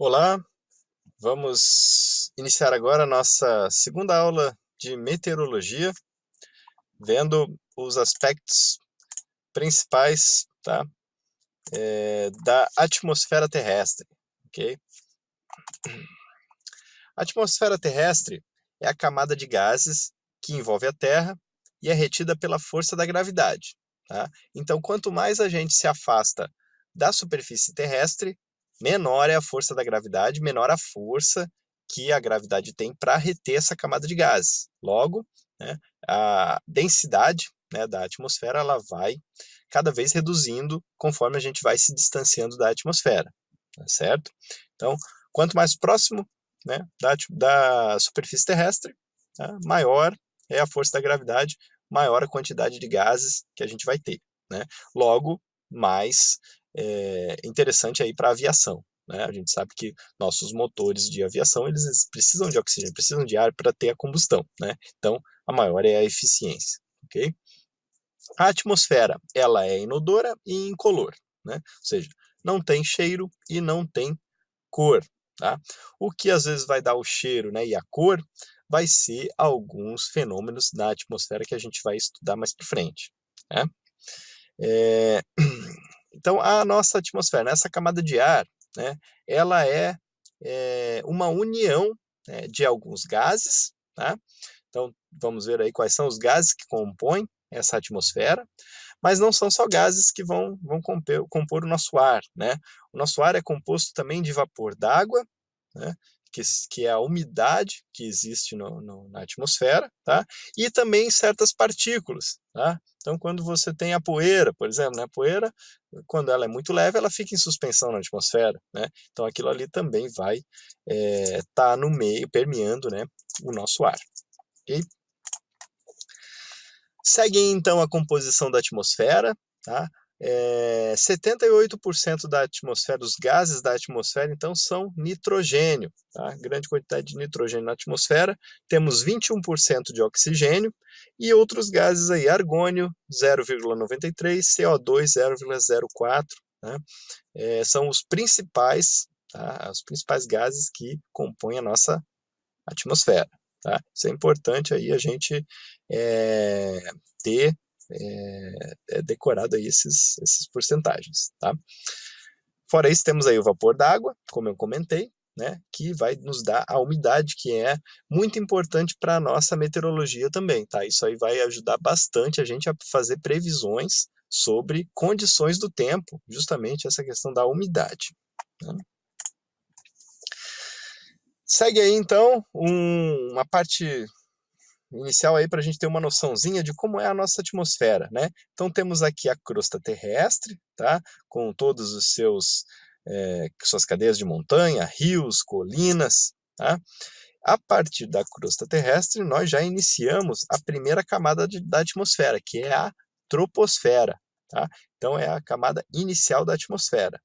Olá, vamos iniciar agora a nossa segunda aula de meteorologia, vendo os aspectos principais, tá, da atmosfera terrestre, ok? A atmosfera terrestre é a camada de gases que envolve a Terra e é retida pela força da gravidade, tá? Então, quanto mais a gente se afasta da superfície terrestre, menor é a força da gravidade, menor a força que a gravidade tem para reter essa camada de gases. Logo, né, a densidade, né, da atmosfera ela vai cada vez reduzindo conforme a gente vai se distanciando da atmosfera, tá certo? Então, quanto mais próximo, né, da superfície terrestre, tá, maior é a força da gravidade, maior a quantidade de gases que a gente vai ter, né? Logo, mais interessante aí para a aviação, né? A gente sabe que nossos motores de aviação eles precisam de oxigênio, precisam de ar para ter a combustão, né? Então, a maior é a eficiência, ok? A atmosfera ela é inodora e incolor, né? Ou seja, não tem cheiro e não tem cor, tá? O que às vezes vai dar o cheiro, né, e a cor vai ser alguns fenômenos na atmosfera que a gente vai estudar mais para frente, né? É, então, a nossa atmosfera, nessa camada de ar, né, ela é uma união, né, de alguns gases, tá? Então, vamos ver aí quais são os gases que compõem essa atmosfera, mas não são só gases que vão compor o nosso ar, né? O nosso ar é composto também de vapor d'água, né? Que é a umidade que existe na atmosfera, tá? E também certas partículas, tá? Então, quando você tem a poeira, por exemplo, né? A poeira, quando ela é muito leve, ela fica em suspensão na atmosfera, né? Então, aquilo ali também vai estar no meio, permeando, né, o nosso ar. Okay? Segue então a composição da atmosfera, tá? 78% da atmosfera, dos gases da atmosfera, então, são nitrogênio, tá? Grande quantidade de nitrogênio na atmosfera. Temos 21% de oxigênio e outros gases aí, argônio 0,93, CO2 0,04, né? São os principais, tá? Os principais gases que compõem a nossa atmosfera, tá? Isso é importante aí a gente ter decorado aí esses porcentagens, tá? Fora isso, temos aí o vapor d'água, como eu comentei, né, que vai nos dar a umidade, que é muito importante para a nossa meteorologia também, tá? Isso aí vai ajudar bastante a gente a fazer previsões sobre condições do tempo, justamente essa questão da umidade, né? Segue aí, então, uma parte inicial aí para a gente ter uma noçãozinha de como é a nossa atmosfera, né? Então temos aqui a crosta terrestre, tá? Com todos os suas cadeias de montanha, rios, colinas, tá? A partir da crosta terrestre, nós já iniciamos a primeira camada da atmosfera, que é a troposfera, tá? Então é a camada inicial da atmosfera.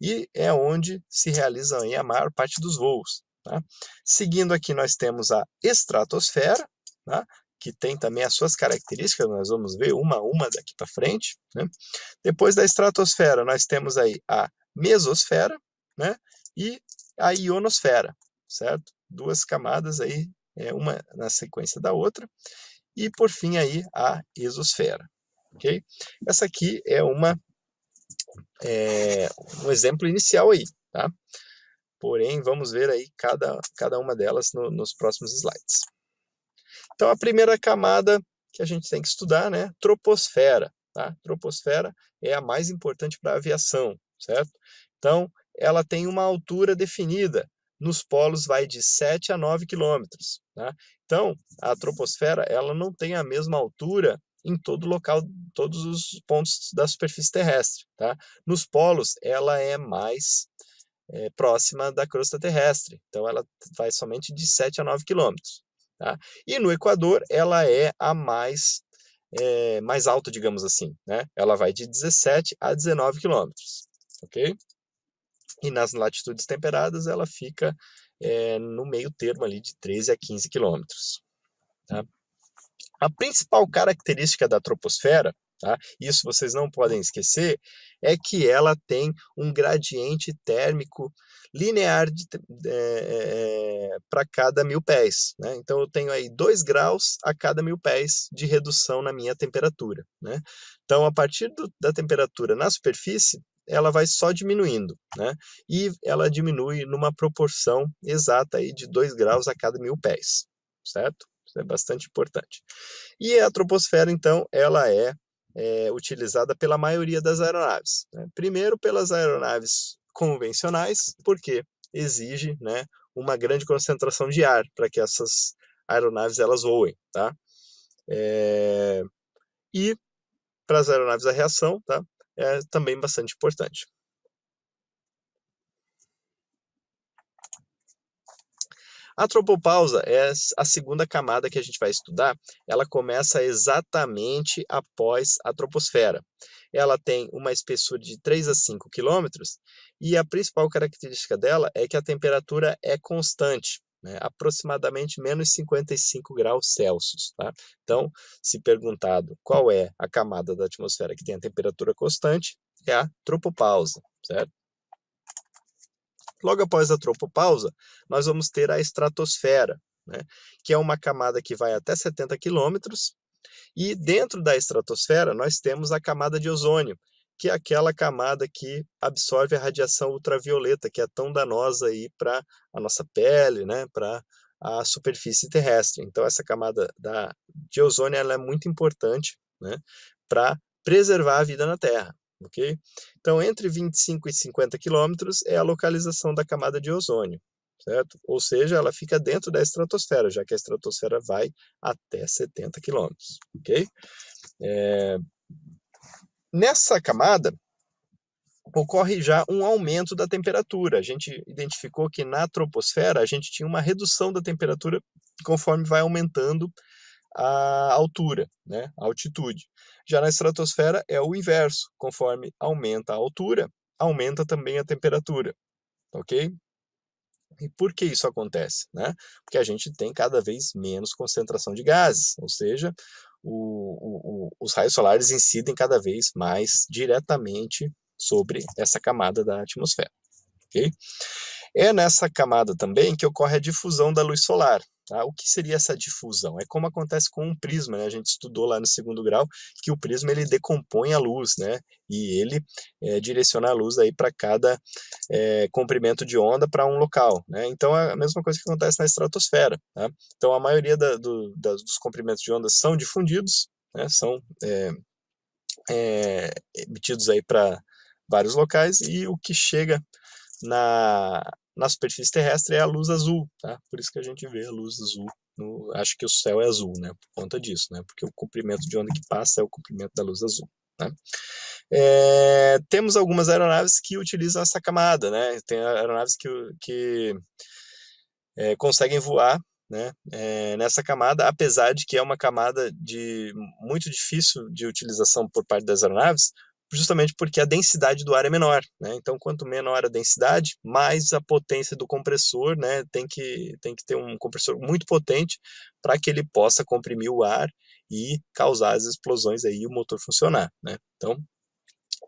E é onde se realiza aí a maior parte dos voos, tá? Seguindo aqui nós temos a estratosfera, tá? Que tem também as suas características, nós vamos ver uma a uma daqui para frente, né? Depois da estratosfera nós temos aí a mesosfera, né? E a ionosfera, certo? Duas camadas aí, uma na sequência da outra, e por fim aí a exosfera, ok? Essa aqui é um exemplo inicial aí, tá? Porém, vamos ver aí cada uma delas nos próximos slides. Então, a primeira camada que a gente tem que estudar, né? Troposfera, tá? Troposfera é a mais importante para a aviação, certo? Então, ela tem uma altura definida. Nos polos vai de 7 a 9 quilômetros, tá? Então, a troposfera, ela não tem a mesma altura em todo local, todos os pontos da superfície terrestre, tá? Nos polos, ela é mais próxima da crosta terrestre. Então, ela vai somente de 7 a 9 quilômetros. Tá? E no Equador, ela é a mais alta, digamos assim. Né? Ela vai de 17 a 19 quilômetros. Ok? E nas latitudes temperadas, ela fica no meio termo ali de 13 a 15 quilômetros. Tá? A principal característica da troposfera, tá? Isso vocês não podem esquecer, é que ela tem um gradiente térmico linear para cada 1000 pés, né? Então eu tenho aí 2 graus a cada 1000 pés de redução na minha temperatura, né? Então a partir da temperatura na superfície, ela vai só diminuindo, né? E ela diminui numa proporção exata aí de 2 graus a cada 1000 pés, certo? Isso é bastante importante. E a troposfera, então, ela é utilizada pela maioria das aeronaves, né? Primeiro pelas aeronaves convencionais, porque exige, né, uma grande concentração de ar para que essas aeronaves elas voem, tá? E para as aeronaves a reação, tá? É também bastante importante. A tropopausa é a segunda camada que a gente vai estudar. Ela começa exatamente após a troposfera. Ela tem uma espessura de 3 a 5 quilômetros e a principal característica dela é que a temperatura é constante, né? Aproximadamente menos 55 graus Celsius. Tá? Então, se perguntado qual é a camada da atmosfera que tem a temperatura constante, é a tropopausa, certo? Logo após a tropopausa, nós vamos ter a estratosfera, né, que é uma camada que vai até 70 quilômetros, e dentro da estratosfera nós temos a camada de ozônio, que é aquela camada que absorve a radiação ultravioleta, que é tão danosa aí para a nossa pele, né, para a superfície terrestre. Então essa camada de ozônio ela é muito importante, né, para preservar a vida na Terra. Ok? Então, entre 25 e 50 quilômetros é a localização da camada de ozônio, certo? Ou seja, ela fica dentro da estratosfera, já que a estratosfera vai até 70 quilômetros, ok? Nessa camada, ocorre já um aumento da temperatura. A gente identificou que na troposfera a gente tinha uma redução da temperatura conforme vai aumentando a altura, né, a altitude. Já na estratosfera é o inverso, conforme aumenta a altura, aumenta também a temperatura, ok? E por que isso acontece, né? Porque a gente tem cada vez menos concentração de gases, ou seja, os raios solares incidem cada vez mais diretamente sobre essa camada da atmosfera, ok? É nessa camada também que ocorre a difusão da luz solar. Tá? O que seria essa difusão? É como acontece com um prisma, né? A gente estudou lá no 2º grau que o prisma ele decompõe a luz, né? E ele direciona a luz aí para cada comprimento de onda para um local, né? Então é a mesma coisa que acontece na estratosfera. Tá? Então a maioria dos comprimentos de onda são difundidos, né? São emitidos aí para vários locais e o que chega na superfície terrestre é a luz azul, tá? Por isso que a gente vê a luz azul, acho que o céu é azul, né? Por conta disso, né? Porque o comprimento de onda que passa é o comprimento da luz azul, né? Temos algumas aeronaves que utilizam essa camada, né? Tem aeronaves que conseguem voar, né, nessa camada, apesar de que é uma camada muito difícil de utilização por parte das aeronaves, justamente porque a densidade do ar é menor, né? Então, quanto menor a densidade, mais a potência do compressor, né? Tem que ter um compressor muito potente para que ele possa comprimir o ar e causar as explosões aí e o motor funcionar, né? Então,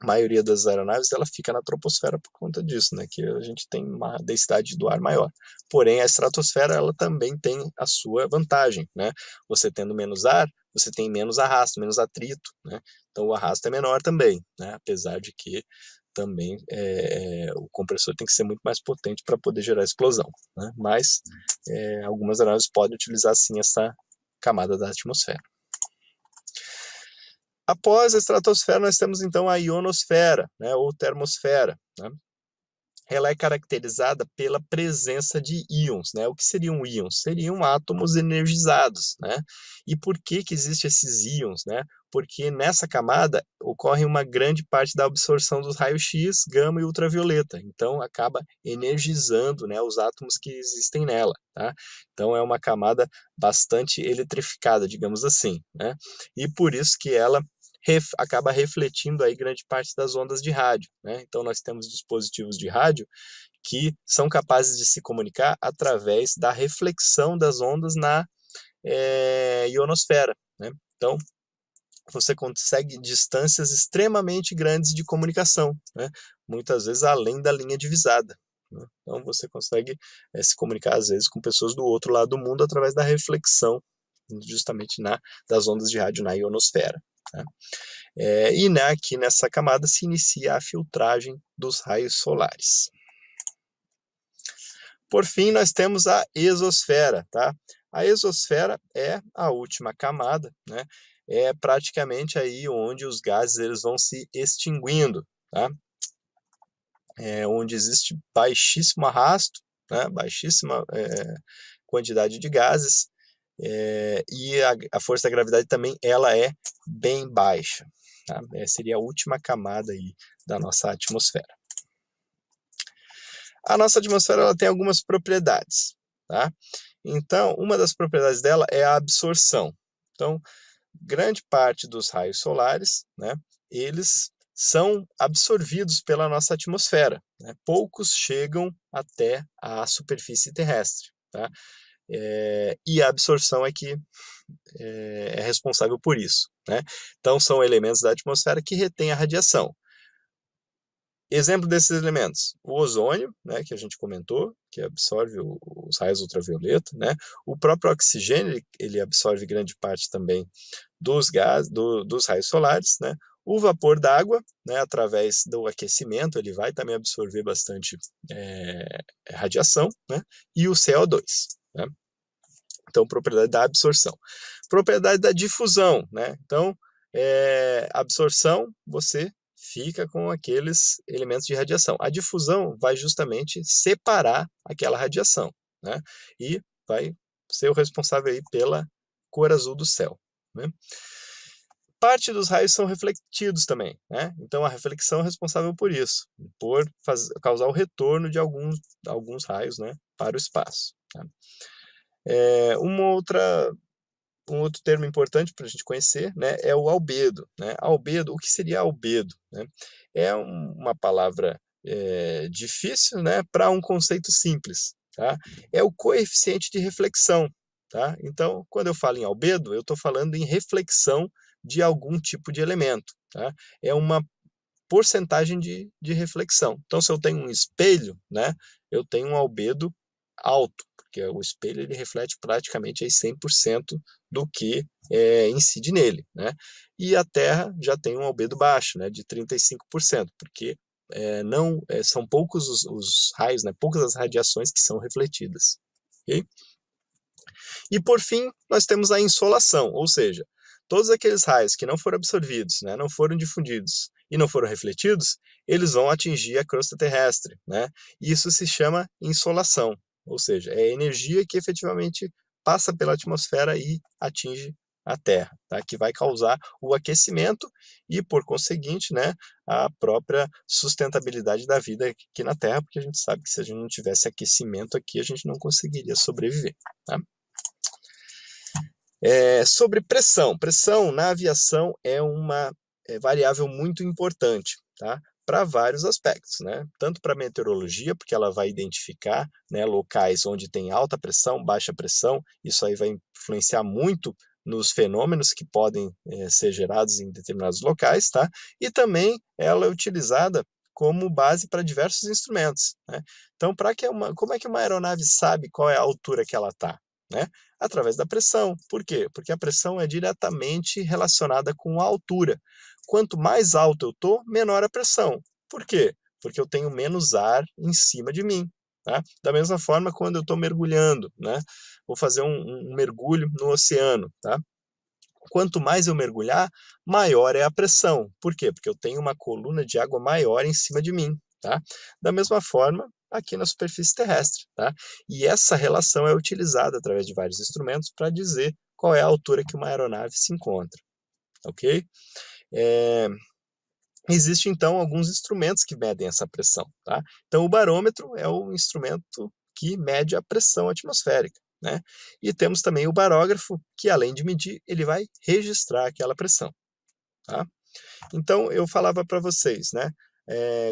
a maioria das aeronaves ela fica na troposfera por conta disso, né? Que a gente tem uma densidade do ar maior. Porém, a estratosfera ela também tem a sua vantagem, né? Você tendo menos ar, você tem menos arrasto, menos atrito, né? Então o arrasto é menor também, né? Apesar de que também o compressor tem que ser muito mais potente para poder gerar explosão, né? Mas algumas aeronaves podem utilizar sim essa camada da atmosfera. Após a estratosfera, nós temos então a ionosfera, né, ou termosfera, né? Ela é caracterizada pela presença de íons, né? O que seriam íons? Seriam átomos energizados, né? E por que existem esses íons, né? Porque nessa camada ocorre uma grande parte da absorção dos raios-x, gama e ultravioleta. Então acaba energizando, né, os átomos que existem nela, tá? Então é uma camada bastante eletrificada, digamos assim, né? E por isso que ela acaba refletindo aí grande parte das ondas de rádio, né? Então nós temos dispositivos de rádio que são capazes de se comunicar através da reflexão das ondas na ionosfera, né? Então você consegue distâncias extremamente grandes de comunicação, né? Muitas vezes além da linha divisada, né? Então você consegue se comunicar às vezes com pessoas do outro lado do mundo através da reflexão, justamente das ondas de rádio na ionosfera, né? Aqui nessa camada se inicia a filtragem dos raios solares. Por fim, nós temos a exosfera, tá? A exosfera é a última camada, né? É praticamente aí onde os gases eles vão se extinguindo, tá? Onde existe baixíssimo arrasto, né? Baixíssima quantidade de gases, e a força da gravidade também ela é bem baixa, tá? Seria a última camada aí da nossa atmosfera. A nossa atmosfera ela tem algumas propriedades, tá? Então, uma das propriedades dela é a absorção. Então, grande parte dos raios solares, né, eles são absorvidos pela nossa atmosfera, né? Poucos chegam até a superfície terrestre, tá? E a absorção é que é responsável por isso, né? Então, são elementos da atmosfera que retêm a radiação. Exemplo desses elementos, o ozônio, né, que a gente comentou, que absorve os raios ultravioleta, né? O próprio oxigênio, ele absorve grande parte também dos gases, dos raios solares, né? O vapor d'água, né, através do aquecimento, ele vai também absorver bastante radiação, né? E o CO2, né? Então, propriedade da absorção. Propriedade da difusão, né? Então, absorção, você fica com aqueles elementos de radiação. A difusão vai justamente separar aquela radiação, né? E vai ser o responsável aí pela cor azul do céu, né? Parte dos raios são refletidos também, né? Então a reflexão é responsável por isso, por causar o retorno de alguns raios, né, para o espaço, tá? Um outro termo importante para a gente conhecer, né, é o albedo, né? Albedo, o que seria albedo, né? É uma palavra difícil, né, para um conceito simples, tá? É o coeficiente de reflexão, tá? Então, quando eu falo em albedo, eu estou falando em reflexão de algum tipo de elemento, tá? É uma porcentagem de reflexão. Então, se eu tenho um espelho, né, eu tenho um albedo alto, porque o espelho ele reflete praticamente aí 100% do que incide nele, né? E a Terra já tem um albedo baixo, né, de 35%, porque não são poucos os raios, né, poucas as radiações que são refletidas. Okay? E por fim, nós temos a insolação, ou seja, todos aqueles raios que não foram absorvidos, né, não foram difundidos e não foram refletidos, eles vão atingir a crosta terrestre, né? Isso se chama insolação, ou seja, é a energia que efetivamente passa pela atmosfera e atinge a Terra, tá? Que vai causar o aquecimento e, por conseguinte, né, a própria sustentabilidade da vida aqui na Terra, porque a gente sabe que se a gente não tivesse aquecimento aqui, a gente não conseguiria sobreviver, tá? Sobre pressão. Pressão na aviação é uma variável muito importante, tá? Para vários aspectos, né? Tanto para a meteorologia, porque ela vai identificar, né, locais onde tem alta pressão, baixa pressão, isso aí vai influenciar muito nos fenômenos que podem ser gerados em determinados locais, tá? E também ela é utilizada como base para diversos instrumentos, né? Então, como é que uma aeronave sabe qual é a altura que ela está, né? Através da pressão. Por quê? Porque a pressão é diretamente relacionada com a altura. Quanto mais alto eu estou, menor a pressão. Por quê? Porque eu tenho menos ar em cima de mim, tá? Da mesma forma, quando eu estou mergulhando, né? Vou fazer um mergulho no oceano, tá? Quanto mais eu mergulhar, maior é a pressão. Por quê? Porque eu tenho uma coluna de água maior em cima de mim, tá? Da mesma forma, aqui na superfície terrestre, tá? E essa relação é utilizada através de vários instrumentos para dizer qual é a altura que uma aeronave se encontra, ok? Existem, então, alguns instrumentos que medem essa pressão, tá? Então, o barômetro é o instrumento que mede a pressão atmosférica, né? E temos também o barógrafo, que além de medir, ele vai registrar aquela pressão, tá? Então, eu falava para vocês, né,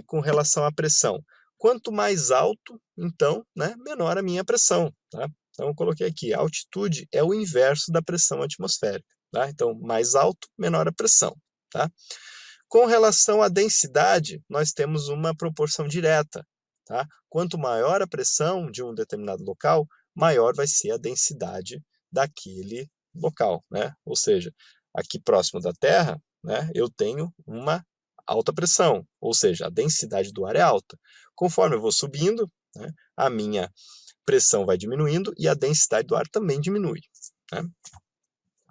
com relação à pressão, quanto mais alto, então, né, menor a minha pressão, tá? Então, eu coloquei aqui, a altitude é o inverso da pressão atmosférica, tá? Então, mais alto, menor a pressão, tá? Com relação à densidade, nós temos uma proporção direta, tá? Quanto maior a pressão de um determinado local, maior vai ser a densidade daquele local, né? Ou seja, aqui próximo da Terra, né, eu tenho uma alta pressão, ou seja, a densidade do ar é alta. Conforme eu vou subindo, né, a minha pressão vai diminuindo e a densidade do ar também diminui, né?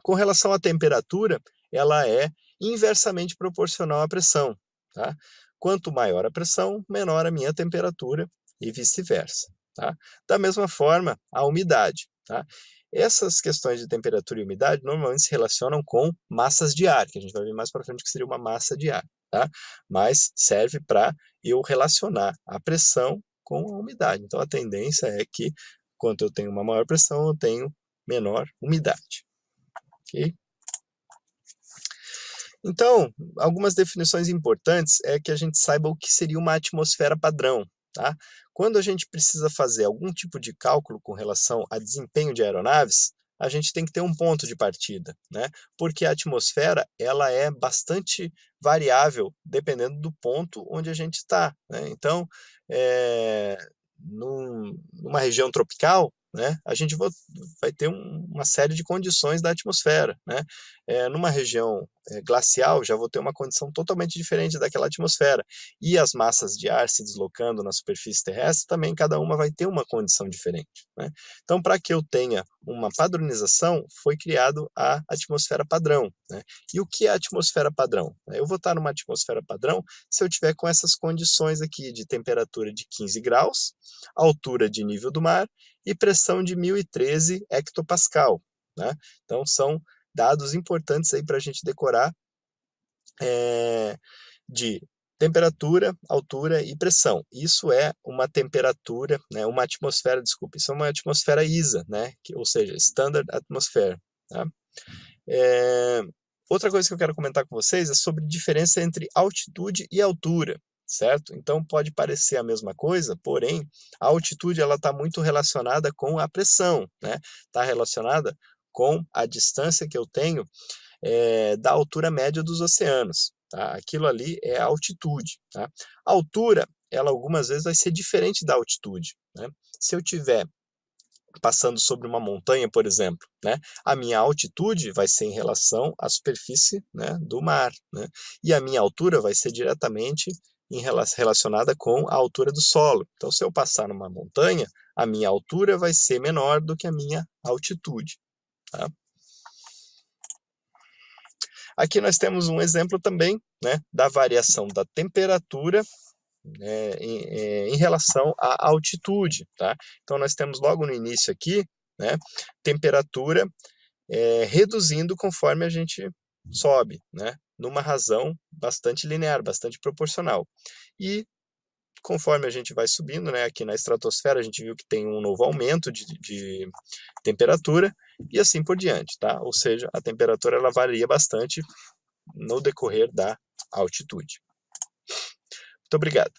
Com relação à temperatura, ela é inversamente proporcional à pressão, tá? Quanto maior a pressão, menor a minha temperatura e vice-versa, tá? Da mesma forma, a umidade, tá? Essas questões de temperatura e umidade normalmente se relacionam com massas de ar, que a gente vai ver mais para frente que seria uma massa de ar, tá? Mas serve para eu relacionar a pressão com a umidade. Então a tendência é que quanto eu tenho uma maior pressão, eu tenho menor umidade. Ok? Então, algumas definições importantes é que a gente saiba o que seria uma atmosfera padrão, tá? Quando a gente precisa fazer algum tipo de cálculo com relação a desempenho de aeronaves, a gente tem que ter um ponto de partida, né? Porque a atmosfera, ela é bastante variável dependendo do ponto onde a gente está, né? Então, numa região tropical, né, a gente vai ter uma série de condições da atmosfera, né? Numa região glacial, já vou ter uma condição totalmente diferente daquela atmosfera. E as massas de ar se deslocando na superfície terrestre, também cada uma vai ter uma condição diferente, né? Então, para que eu tenha uma padronização, foi criado a atmosfera padrão, né? E o que é a atmosfera padrão? Eu vou estar numa atmosfera padrão se eu tiver com essas condições aqui de temperatura de 15 graus, altura de nível do mar e pressão de 1013 hectopascal, né? Então, são dados importantes aí para a gente decorar de temperatura, altura e pressão. Isso é uma temperatura, né, uma atmosfera, desculpa, isso é uma atmosfera ISA, né, ou seja, Standard Atmosphere, tá? Outra coisa que eu quero comentar com vocês é sobre a diferença entre altitude e altura, certo? Então pode parecer a mesma coisa, porém a altitude ela está muito relacionada com a pressão, né? Está relacionada com a distância que eu tenho da altura média dos oceanos, tá? Aquilo ali é a altitude, tá? A altura, ela algumas vezes vai ser diferente da altitude, né? Se eu tiver passando sobre uma montanha, por exemplo, né, a minha altitude vai ser em relação à superfície, né, do mar, né? E a minha altura vai ser diretamente relacionada com a altura do solo. Então, se eu passar numa montanha, a minha altura vai ser menor do que a minha altitude, tá? Aqui nós temos um exemplo também, né, da variação da temperatura em relação à altitude, tá? Então nós temos logo no início aqui, né, temperatura reduzindo conforme a gente sobe, né, numa razão bastante linear, bastante proporcional. E conforme a gente vai subindo, né, aqui na estratosfera a gente viu que tem um novo aumento de temperatura e assim por diante, tá? Ou seja, a temperatura ela varia bastante no decorrer da altitude. Muito obrigado.